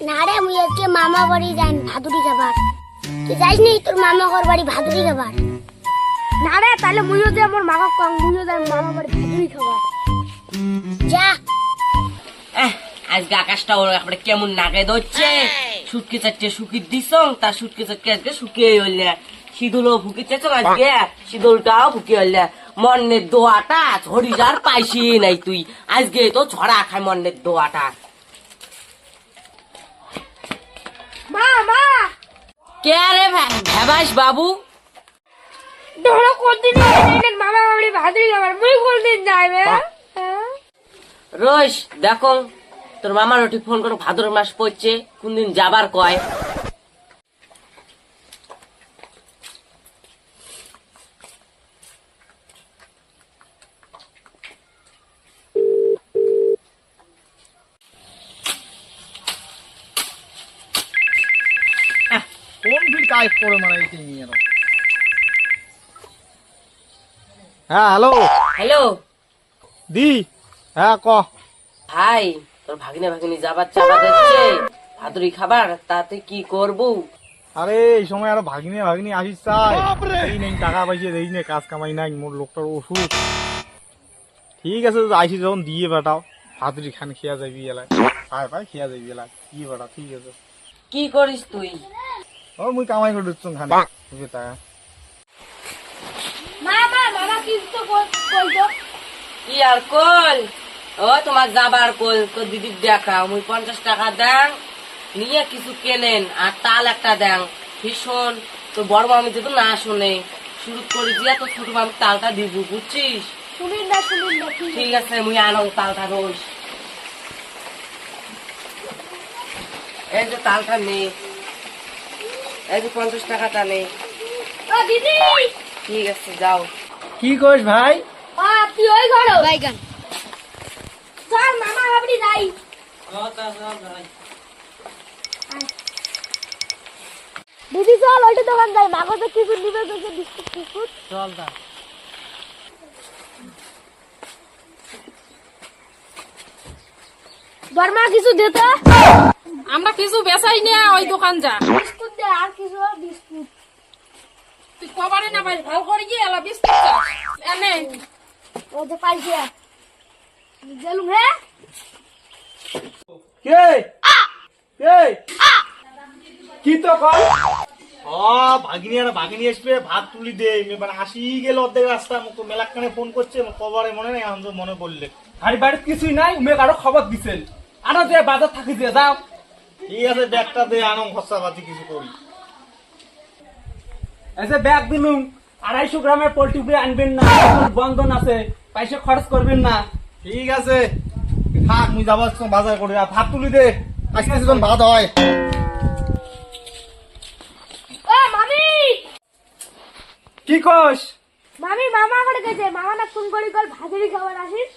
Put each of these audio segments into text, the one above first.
না রে মুই আজকে মামা বাড়ি যাই ভাদুরি খাবার। তুই যাইস নি তোর মামা ঘর বাড়ি ভাদুরি খাবার? না রে তাহলে মুইও যে আমার মামা কং মুইও যাই মামা বাড়ি ভাদুরি খাবার। যা। আজকে আকাশটা ওর একবারে কেমন নাগে ধরছে। শুটকি চারটে শুকি দিস, তার শুটকি চারটে আজকে শুকিয়ে হইলে শীতলও ফুকিছে আজকে, শীতলটাও ফুকিয়ে হইলে মন্নের দোয়াটা ঝড়ি যার পাইছি নাই তুই। আজকে তো ছড়া খায় মন্নের দোয়াটা। মা মা কে রে ভেবাস বাবু? ধরো কোনদিন মামা বাড়ি ভাদুরি খাবার মুই কোনদিন যাইবে? রোজ দেখো তোর মামার ওটি ফোন করে ভাদর মাস পড়ছে, কোন দিন যাবার কয়। কোন ভিড় কাজ করে মানে হ্যাঁ হ্যালো হ্যালো দি, হ্যাঁ ক। ভাই তোর ভাগিনী যাবার চাপা যাচ্ছে ভাদুরি খাবার, তাতে কি করবো? আরে এই সময় আরো ভাগিনী আসিস চাই, এই নেই টাকা পয়সা দেই নে, কাজ কামাই নাই, মোর লোকটার ওষুধ। ঠিক আছে আইসি যখন দিয়ে বেটাও, ভাদুরি খান খেয়া যাবি এলাকায়, পায় পায় খেয়া যাবি এলাকায়, কি বেটা ঠিক আছে। কি করিস তুই? ও মুই কামাই করে দিচ্ছ খান বুঝে তা। মামা মামা কিন্তু কইতো কি আর কল? ও তোমার যাবার কল তো দিদির দেখা, মুই 50 টাকা দেন নিয়ে কিছু কেনেন আর তাল একটা দেন ভীষণ। তো বড় মামি যদি না শুনে শুরু করে দিয়া তো ছোট মামি তালটা দিব, বুঝছিস? শুনিন না ঠিক আছে মুই আনো তালটা রোজ। এই যে তালটা নে, এই যে 50 টাকাটা নে। ও দিদি ঠিক আছে যাও। কি কইস ভাই? তুই ওই ঘর বাইগান চল মামা বাড়ি যাই। দিদি চল ওইটা দোকান যাই, মাগো তো কিছু নিবে গেছে বিস্কুট টিস্কুট। চল দা। বর্মা কিছু দে তো। আমরা কিছু বেচাই না, ওই দোকান যা। বিস্কুট দে আর কিছু বিস্কুট। তুই কবারে না ভাই ভালো করে গিয়ে এলা বিস্কুট চাস এনে। ও যে পাইছে গেলুম হে। কে কে কি তো কল? ও ভাগিনী আসবে, ভাত তুলি দে, মানে আসি গেল অর্ধেক রাস্তা, মুখ মেলাকানে ফোন করছে, কবারে মনে নেই, এখন তো মনে পড়লে। আরে বাড়িতে কিছুই নাই, উমেক আরো খবর দিছেন। আনো যে বাজার থাকি যে যাও। ঠিক আছে ব্যাগটা দে, আনো খরচা পাতি কিছু করি। এসে ব্যাগ দিলুম, 250 গ্রামের পোল্ট্রি উপরে আনবেন না, বন্ধন আছে, পয়সা খরচ করবেন না। ঠিক আছে থাক, মুই যাবার বাজার করে, আর ভাত তুলি দে, আজকে যখন ভাত হয়। ও মামি কি কস? মামি মামা করে গেছে, মামা না ফোন করি কল ভাজুরি খাবার আসিস।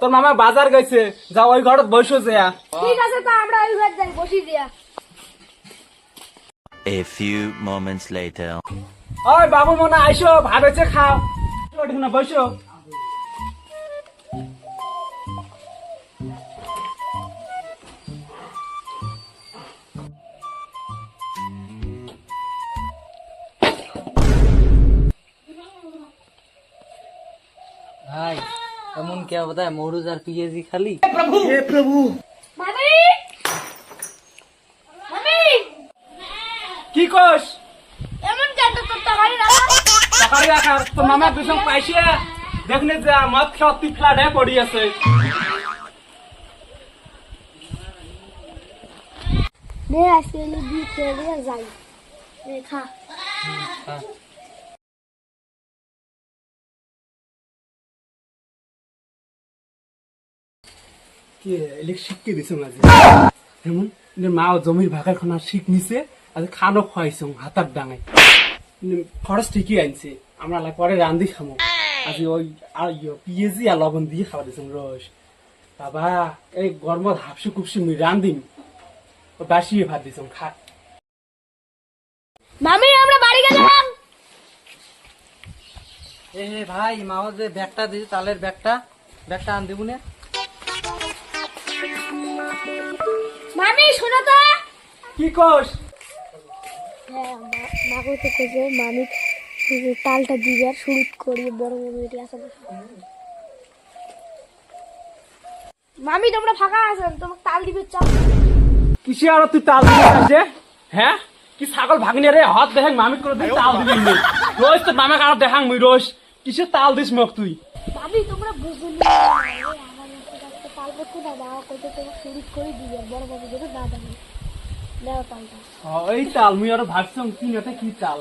তোর মামা বাজার গেছে, যাও ওই ঘরত বসো যে। ঠিক আছে তো আমরা ওই ঘর যাই, বসি দিয়া। A few moments later. ওই বাবু মনে আইসো, ভাত হচ্ছে খাও। ওঠো না, বসো। ভাই এমন কে বোধহয় মরুজ আর পিএজি খালি। মামি মামি কি কস? এমন কেন তোর টাকারি রাখা? সকালে রাখার তোর মামা দুজন পাইছে, দেখনে যে মদ খাওয়া তুই ফ্ল্যাটে পড়ি আছে। নে আজকে দি খেয়ে যাই, নে খা। কি এলিক শিখকে দিছ মাঝে এমন মা জমির ভাগার খানা শিখ নিছে, আজ খানো খাইছ হাতার ডাঙায়। খরচ ঠিকই আনছে, আমরা পরে রান্ধি খামো। আজ ওই পিএজি আর লবণ দিয়ে খাওয়া দিছ রস। বাবা এই গরমত হাফসু কুপসি মুই রান্ধিম, বাসি ভাত দিছ খা। মামি আমরা বাড়ি গেলাম। এ ভাই মাও যে ব্যাগটা দিয়েছে, তালের ব্যাগটা আন দেবো না। মামি শোনো তো। কি কস? হ্যাঁ মাকে তো কইছে মামি তালটা দিবে আর শুরু করি বড় মামি আছে। মামি তোমরা ফাঁকা আছেন, তোমাকে তাল দিবে চাও। কিসে আর তুই তাল দিবি আছে? হ্যাঁ কি ছাগল ভাগিনে রে, হাত দেখাং মামি করে দিন তাল দিবি নে। রোজ তো মামা কার দেখাং মুই রোজ, কিসে তাল দিস মোক তুই? মামি তোমরা বুঝলি আমার একটা তাল পড়তে না বাবা কইতে তোমাকে শুরু করে দিবে বড় মামি যেটা না দেবে। নাও তালটা। এই তাল মুই আর ভাবছং কি নাতে কি তাল।